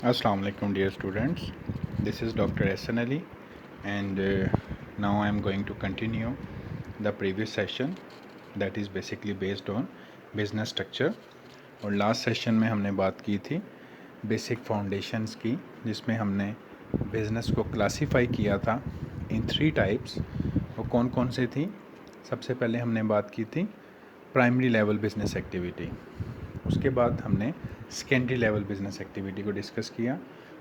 Assalamu alaikum dear students. This is Dr. Ehsan Ali and now I am going to continue the previous session that is basically based on business structure. और last session में हमने बात की थी basic foundations की, जिसमें हमने business को क्लासीफाई किया था इन 3 टाइप्स। वो कौन कौन से थी? सबसे पहले हमने बात की थी प्राइमरी लेवल बिज़नेस एक्टिविटी, उसके बाद हमने सेकेंडरी लेवल बिज़नेस एक्टिविटी को डिस्कस किया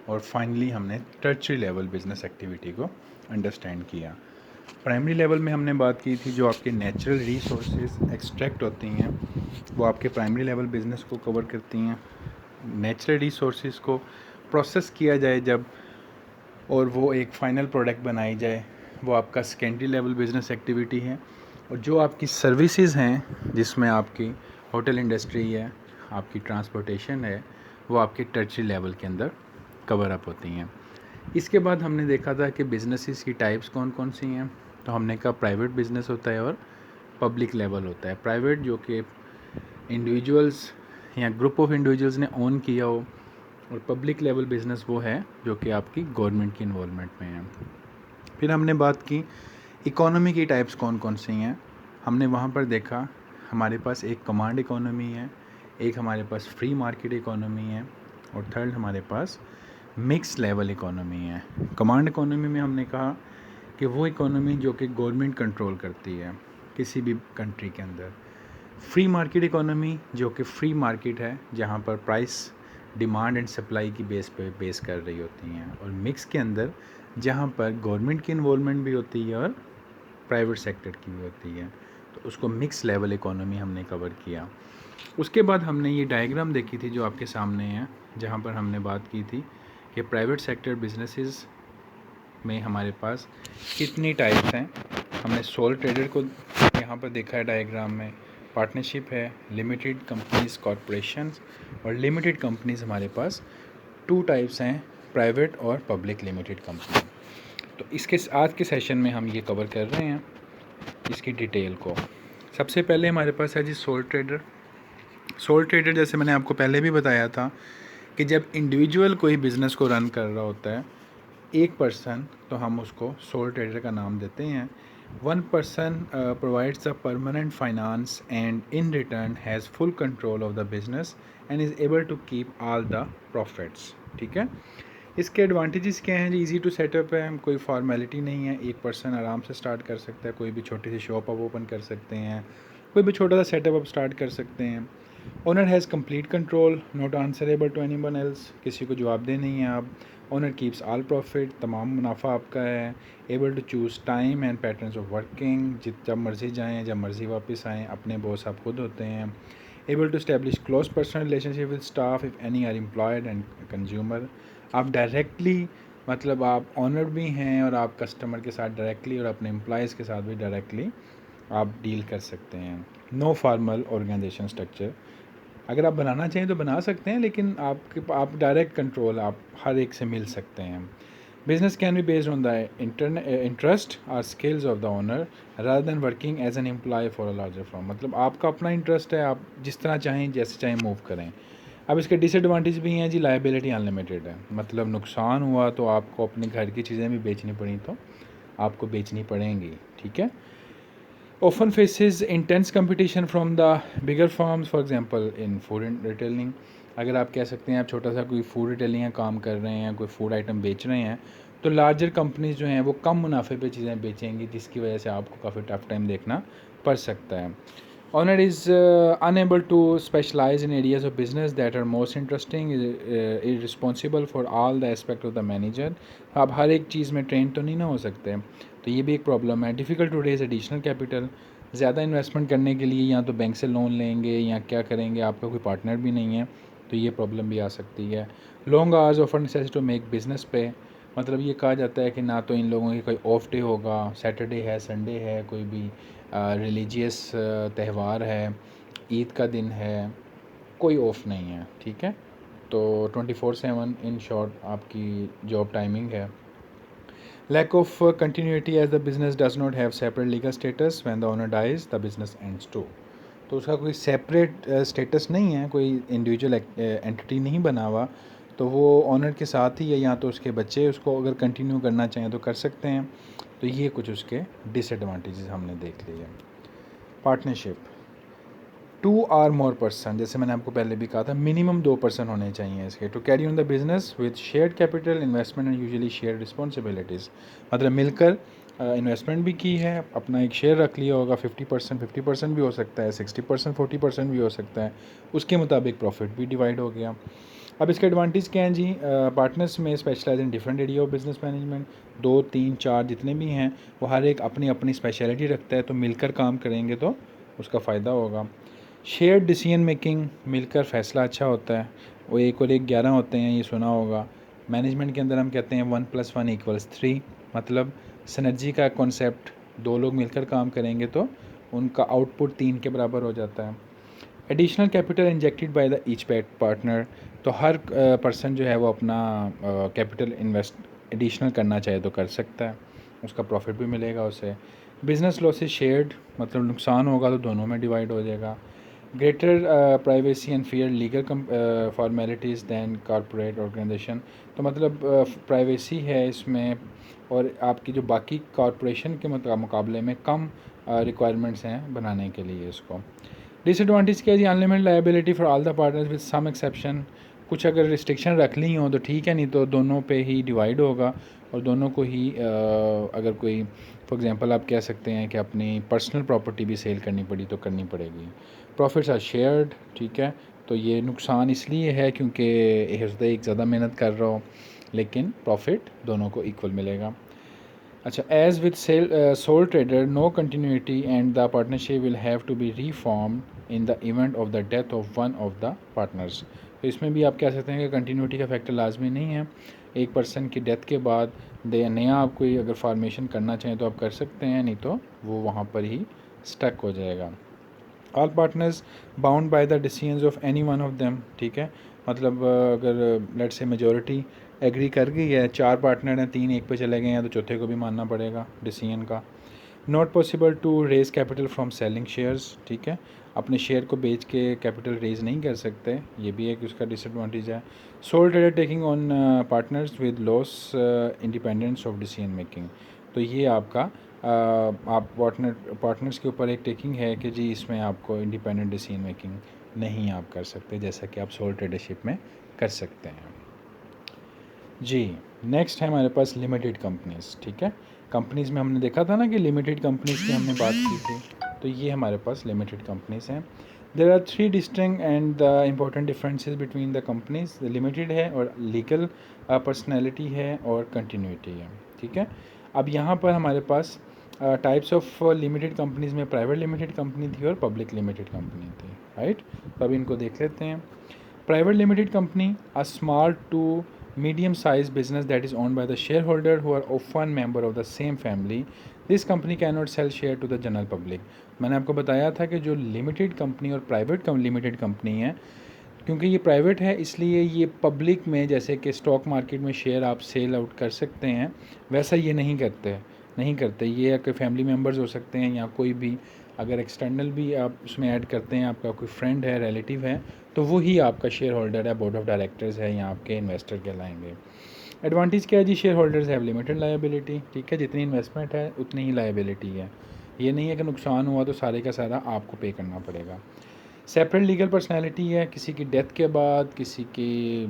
और फाइनली हमने टर्चरी लेवल बिज़नेस एक्टिविटी को अंडरस्टैंड किया। प्राइमरी लेवल में हमने बात की थी जो आपके नेचुरल रिसोर्सेज एक्सट्रैक्ट होती हैं वो आपके प्राइमरी लेवल बिज़नेस को कवर करती हैं। नेचुरल रिसोर्सेज को प्रोसेस किया जाए जब और वो एक फ़ाइनल प्रोडक्ट बनाई जाए, वो आपका सेकेंडरी लेवल बिज़नेस एक्टिविटी है। और जो आपकी सर्विसेज हैं जिसमें आपकी होटल इंडस्ट्री है, आपकी ट्रांसपोर्टेशन है, वो आपके टर्चरी लेवल के अंदर कवर अप होती हैं। इसके बाद हमने देखा था कि बिज़नेसेस की टाइप्स कौन कौन सी हैं। तो हमने कहा प्राइवेट बिज़नेस होता है और पब्लिक लेवल होता है। प्राइवेट जो कि इंडिविजुअल्स या ग्रुप ऑफ इंडिविजुअल्स ने ओन किया हो, और पब्लिक लेवल बिज़नेस वो है जो कि आपकी गवर्नमेंट की इन्वॉल्वमेंट में है। फिर हमने बात की इकोनॉमी की टाइप्स कौन कौन सी हैं। हमने वहाँ पर देखा हमारे पास एक कमांड इकोनॉमी है, एक हमारे पास फ्री मार्केट इकोनॉमी है, और थर्ड हमारे पास मिक्स लेवल इकोनॉमी है। कमांड इकोनॉमी में हमने कहा कि वो इकोनॉमी जो कि गवर्नमेंट कंट्रोल करती है किसी भी कंट्री के अंदर। फ्री मार्केट इकोनॉमी जो कि फ्री मार्केट है जहाँ पर प्राइस डिमांड एंड सप्लाई की बेस पे बेस कर रही होती हैं। और मिक्स के अंदर जहाँ पर गवर्नमेंट की इन्वॉल्वमेंट भी होती है और प्राइवेट सेक्टर की भी होती है, तो उसको मिक्स लेवल इकोनॉमी हमने कवर किया। उसके बाद हमने ये डायग्राम देखी थी जो आपके सामने है, जहाँ पर हमने बात की थी कि प्राइवेट सेक्टर बिजनेसेस में हमारे पास कितनी टाइप्स हैं। हमने सोल ट्रेडर को यहाँ पर देखा है डायग्राम में, पार्टनरशिप है, लिमिटेड कंपनीज, कॉरपोरेशंस और लिमिटेड कंपनीज। हमारे पास 2 टाइप्स हैं, प्राइवेट और पब्लिक लिमिटेड कंपनी। तो इसके आज के सेशन में हम ये कवर कर रहे हैं इसकी डिटेल को। सबसे पहले हमारे पास है जी सोल ट्रेडर। सोल ट्रेडर जैसे मैंने आपको पहले भी बताया था कि जब इंडिविजुअल कोई बिज़नेस को रन कर रहा होता है एक पर्सन, तो हम उसको सोल ट्रेडर का नाम देते हैं। One person provides the permanent finance and in return has full control of the business and is able to keep all the profits. ठीक है, इसके एडवांटेजेस क्या हैं जी? ईजी टू सेटअप है, कोई फॉर्मेलिटी नहीं है, एक पर्सन आराम से स्टार्ट कर सकता है, कोई भी छोटी सी शॉप आप ओपन कर सकते हैं, कोई भी छोटा सा सेटअप आप स्टार्ट कर सकते हैं। Owner has complete control, not answerable to anyone else, किसी को जवाबदेह नहीं है आप। ओनर कीप्स ऑल प्रॉफिट, तमाम मुनाफा आपका है। Able to choose time and patterns of working, जब मर्ज़ी जाएँ जब मर्ज़ी वापस आएँ, अपने बॉस आप खुद होते हैं। Able to establish close personal relationship with staff if any are employed and consumer. आप डायरेक्टली मतलब आप ऑनर भी हैं और आप कस्टमर के साथ डायरेक्टली और अपने एम्प्लॉयज़ के साथ भी डायरेक्टली आप डील कर सकते हैं। नो फॉर्मल ऑर्गेनाइजेशन स्ट्रक्चर, अगर आप बनाना चाहें तो बना सकते हैं, लेकिन आप डायरेक्ट कंट्रोल आप हर एक से मिल सकते हैं। Business can be based on the interest और skills of the owner rather than working as an employ for a larger firm. मतलब आपका अपना इंटरेस्ट है, आप जिस तरह चाहें जैसे चाहें मूव करें। अब इसके डिसएडवांटेज भी हैं जी, लायबिलिटी अनलिमिटेड है, मतलब नुकसान हुआ तो आपको अपने घर की चीज़ें भी बेचनी पड़ी तो आपको बेचनी पड़ेंगी। ठीक है, often faces intense competition from the bigger firms, for example in food and retailing। अगर आप कह सकते हैं आप छोटा सा कोई फूड रिटेलिंग का काम कर रहे हैं, कोई फूड आइटम बेच रहे हैं, तो लार्जर कंपनीज जो हैं वो कम मुनाफे पे चीज़ें बेचेंगी, जिसकी वजह से आपको काफ़ी टफ टाइम देखना पड़ सकता है। Owner is unable to specialize in areas of business that are most interesting, is responsible for all the aspect of the manager। आप हर एक चीज़ में ट्रेन तो नहीं ना हो सकते, तो ये भी एक प्रॉब्लम है। Difficult to raise additional capital, ज़्यादा इन्वेस्टमेंट करने के लिए या तो बैंक से लोन लेंगे या क्या करेंगे, आपका कोई पार्टनर भी नहीं है, तो ये प्रॉब्लम भी आ सकती है। Long hours offer necessity to make business pay, मतलब ये कहा जाता है कि ना तो इन लोगों की कोई ऑफ डे होगा, सैटरडे है, संडे है, कोई भी रिलीजियस त्यौहार है, ईद का दिन है, कोई ऑफ नहीं है। ठीक है, तो 24/7 इन शॉर्ट आपकी जॉब टाइमिंग है। Lack of continuity as the business does not have separate legal status, when the owner dies the business ends too। तो उसका कोई सेपरेट स्टेटस नहीं है, कोई इंडिविजुअल एंटिटी नहीं बना हुआ, तो वो ऑनर के साथ ही है, या तो उसके बच्चे उसको अगर कंटिन्यू करना चाहें तो कर सकते हैं। तो ये कुछ उसके डिसएडवांटेजेस हमने देख लिए। पार्टनरशिप, 2 और मोर पर्सन, जैसे मैंने आपको पहले भी कहा था मिनिमम 2 पर्सन होने चाहिए इसके, to carry on the business with shared capital investment and usually share responsibilities. मतलब मिलकर इन्वेस्टमेंट भी की है, अपना एक शेयर रख लिया होगा, 50% भी हो सकता है, 60% 40% भी हो सकता है, उसके मुताबिक प्रॉफिट भी डिवाइड हो गया। अब इसके एडवांटेज क्या हैं जी? पार्टनर्स में specialise in different area of business management, 2 3 4 जितने भी हैं वो हर एक अपनी अपनी स्पेशलिटी रखता है, तो मिलकर काम करेंगे तो उसका फ़ायदा होगा। शेयर डिसीजन मेकिंग, मिलकर फ़ैसला अच्छा होता है, वो 1 और 1 11 होते हैं, ये सुना होगा। मैनेजमेंट के अंदर हम कहते हैं 1 + 1 = 3, मतलब सिनर्जी का कॉन्सेप्ट, 2 लोग मिलकर काम करेंगे तो उनका आउटपुट 3 के बराबर हो जाता है। Additional capital injected by the each partner, तो हर पर्सन जो है वो अपना कैपिटल इन्वेस्ट एडिशनल करना चाहे तो कर सकता है, उसका प्रॉफिट भी मिलेगा उसे। बिजनेस लॉसेस शेयर्ड, मतलब नुकसान होगा तो दोनों में डिवाइड हो जाएगा। Greater privacy and fair legal formalities than corporate organisation, तो मतलब प्राइवेसी है इसमें और आपकी जो बाकी कॉरपोरेशन के मुकाबले में कम रिक्वायरमेंट्स हैं बनाने के लिए इसको। डिसएडवांटेज क्या है जी? Unlimited liability for all the partners with some exception, कुछ अगर रिस्ट्रिक्शन रख ली हो तो ठीक है, नहीं तो दोनों पे ही डिवाइड होगा और दोनों को ही अगर कोई फॉर एग्जांपल आप कह सकते हैं कि अपनी पर्सनल प्रॉपर्टी भी सेल करनी पड़ी तो करनी पड़ेगी। प्रॉफिट्स आर शेयर्ड, ठीक है, तो ये नुकसान इसलिए है क्योंकि एक ज़्यादा मेहनत कर रहा हो, लेकिन प्रॉफिट दोनों को इक्वल मिलेगा। अच्छा, as with sole trader no continuity and the partnership will have to be reform in the event of the death of one of the partners. तो इसमें भी आप कह सकते हैं कि कंटिन्यूटी का फैक्टर लाजमी नहीं है, एक पर्सन की डेथ के बाद नया आप कोई अगर फार्मेशन करना चाहें तो आप कर सकते हैं, नहीं तो वो वहाँ पर ही स्टक हो जाएगा। All partners bound by the decisions of any one of them, ठीक है, मतलब अगर लेट से मेजॉरिटी एग्री कर गई है, 4 पार्टनर हैं, 3 एक पे चले गए हैं तो चौथे को भी मानना पड़ेगा डिसीजन का। Not possible to raise capital from selling shares, ठीक है, अपने शेयर को बेच के कैपिटल रेज़ नहीं कर सकते, ये भी एक उसका डिसएडवांटेज है। Soul trader taking on partners with loss independence of decision making, तो ये आपका आप पार्टनर्स के ऊपर एक टेकिंग है कि जी इसमें आपको इंडिपेंडेंट डिसीजन मेकिंग नहीं आप कर सकते, जैसा कि आप सोल ट्रेडरशिप में कर सकते हैं जी। नेक्स्ट है हमारे पास लिमिटेड कंपनीज़, ठीक है, कंपनीज़ में हमने देखा था ना कि लिमिटेड कंपनीज़ की हमने बात की थी, तो ये हमारे पास लिमिटेड कंपनीज़ हैं। There are 3 distinct and the important differences between the companies. Limited है और लीगल पर्सनैलिटी है और कंटिन्यूटी है, ठीक है। अब यहाँ पर हमारे पास टाइप्स ऑफ लिमिटेड कंपनीज़ में प्राइवेट लिमिटेड कंपनी थी और पब्लिक लिमिटेड कंपनी थी, राइट। तो अब इनको देख लेते हैं। Private limited company, a small to medium sized business that is owned by the shareholder who are often member of the same family. This company cannot sell share to the general public. मैंने आपको बताया था कि जो limited company और private limited company है, क्योंकि ये प्राइवेट है इसलिए ये पब्लिक में जैसे कि स्टॉक मार्केट में शेयर आप सेल आउट कर सकते हैं, वैसा ये नहीं करते। ये आपके फैमिली मेम्बर्स हो सकते हैं या कोई भी अगर एक्सटर्नल भी आप उसमें ऐड करते हैं, आपका कोई फ्रेंड है, रिलेटिव है, तो वही आपका शेयर होल्डर है, बोर्ड ऑफ डायरेक्टर्स है या आपके इन्वेस्टर कहलाएंगे। एडवांटेज क्या है जी? Share holders have limited liability, ठीक है, जितनी इन्वेस्टमेंट है उतनी ही लायबिलिटी है, ये नहीं है कि नुकसान हुआ तो सारे का सारा आपको पे करना पड़ेगा। सेपरेट लीगल पर्सनैलिटी है, किसी की डेथ के बाद, किसी की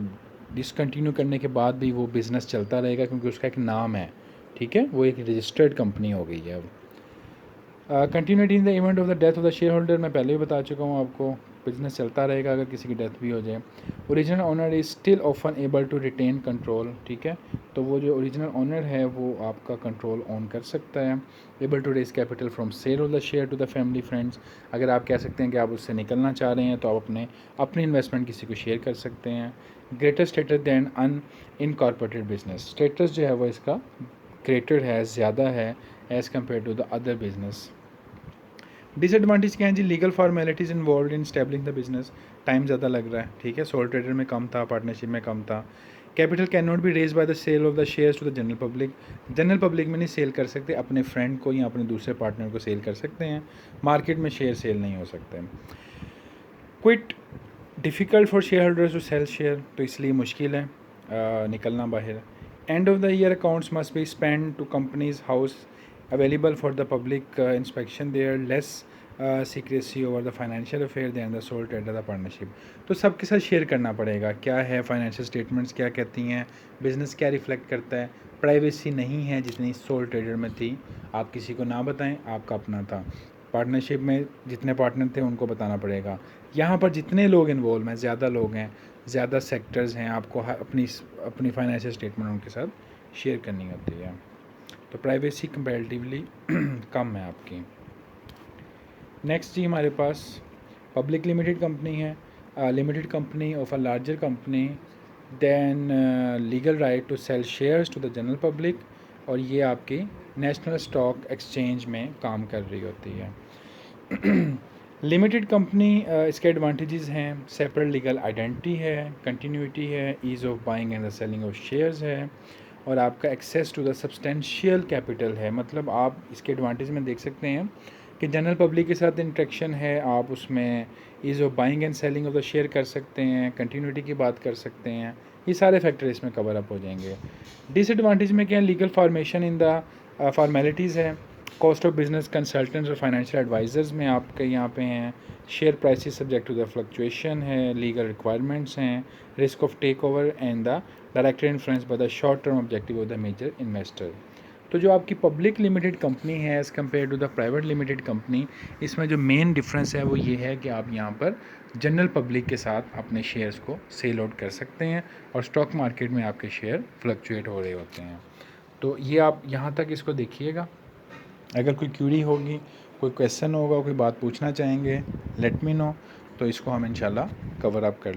डिसकंटिन्यू करने के बाद भी वो बिज़नेस चलता रहेगा क्योंकि उसका एक नाम है, ठीक है, वो एक रजिस्टर्ड कंपनी हो गई है अब। Continuity in the event of the death of the share holder, मैं पहले भी बता चुका हूँ आपको, बिजनेस चलता रहेगा अगर किसी की डेथ भी हो जाए। Original owner is still often able to retain control, ठीक है, तो वो जो ओरिजिनल ओनर है वो आपका कंट्रोल ऑन कर सकता है। Able to raise capital from sale of the share to the family friends, अगर आप कह सकते हैं कि आप उससे निकलना चाह रहे हैं तो आप अपनी इन्वेस्टमेंट किसी को शेयर कर सकते हैं। Greater status than un incorporated business, status जो है वो इसका ग्रेटर है, ज़्यादा है as compare to the other business. Disadvantage क्या है जी? Legal formalities involve in stabling the business, time ज़्यादा लग रहा है, ठीक है, सोल ट्रेडर में कम था, पार्टनरशिप में कम था। Capital can not be raise by the sale of the shares to the general public, general public में नहीं सेल कर सकते, अपने फ्रेंड को या अपने दूसरे पार्टनर को सेल कर सकते हैं, मार्केट में शेयर सेल नहीं हो सकते। Quite difficult for share holders to sell share, तो इसलिए मुश्किल है निकलना बाहर। End of the year accounts must be spend to companies house available for the public inspection there, less secrecy over the financial affair than the sole trader the partnership. तो सबके साथ share करना पड़ेगा, क्या है फाइनेंशियल स्टेटमेंट्स क्या कहती हैं, बिज़नेस क्या रिफ्लेक्ट करता है। प्राइवेसी नहीं है जितनी सोल ट्रेडर में थी, आप किसी को ना बताएं, आपका अपना था। पार्टनरशिप में जितने पार्टनर थे उनको बताना पड़ेगा। यहाँ पर जितने लोग इन्वॉल्व हैं, ज़्यादा लोग हैं, ज़्यादा सेक्टर्स हैं, आपको अपनी फाइनेंशियल स्टेटमेंट उनके साथ शेयर करनी होती है। तो प्राइवेसी कंपैरेटिवली कम है आपकी। नेक्स्ट जी हमारे पास पब्लिक लिमिटेड कंपनी है, limited company of a larger company than legal right to sell shares to the general public, और ये आपकी नेशनल स्टॉक एक्सचेंज में काम कर रही होती है। लिमिटेड कंपनी इसके एडवांटेजेस हैं, सेपरेट लीगल आइडेंटिटी है, कंटिन्यूटी है, ease of buying and the selling of shares है, और आपका access to the substantial capital है। मतलब आप इसके एडवांटेज में देख सकते हैं कि जनरल पब्लिक के साथ इंट्रैक्शन है, आप उसमें ease of buying and selling of the share कर सकते हैं, कंटिन्यूटी की बात कर सकते हैं, ये सारे फैक्टर इसमें कवर अप हो जाएंगे। डिसएडवांटेज में क्या है, legal formation in the formalities है, कॉस्ट ऑफ बिजनेस कंसल्टेंट्स और फाइनेंशियल एडवाइज़र्स में आपके यहाँ पे हैं, share prices subject to the fluctuation है, लीगल रिक्वायरमेंट्स हैं, risk of take over and the direct influence by the short term objective of the major investor. तो जो आपकी पब्लिक लिमिटेड कंपनी है as compare to the private limited company, इसमें जो main difference है वो ये है कि आप यहाँ पर जनरल पब्लिक के साथ अपने शेयर्स को सेल आउट कर सकते हैं, और स्टॉक मार्केट में आपके शेयर फ्लक्चुएट हो रहे होते हैं। तो ये आप यहाँ तक इसको देखिएगा। अगर कोई क्यूरी होगी, कोई क्वेश्चन होगा, कोई बात पूछना चाहेंगे, लेट मी नो, तो इसको हम इंशाल्लाह कवर अप कर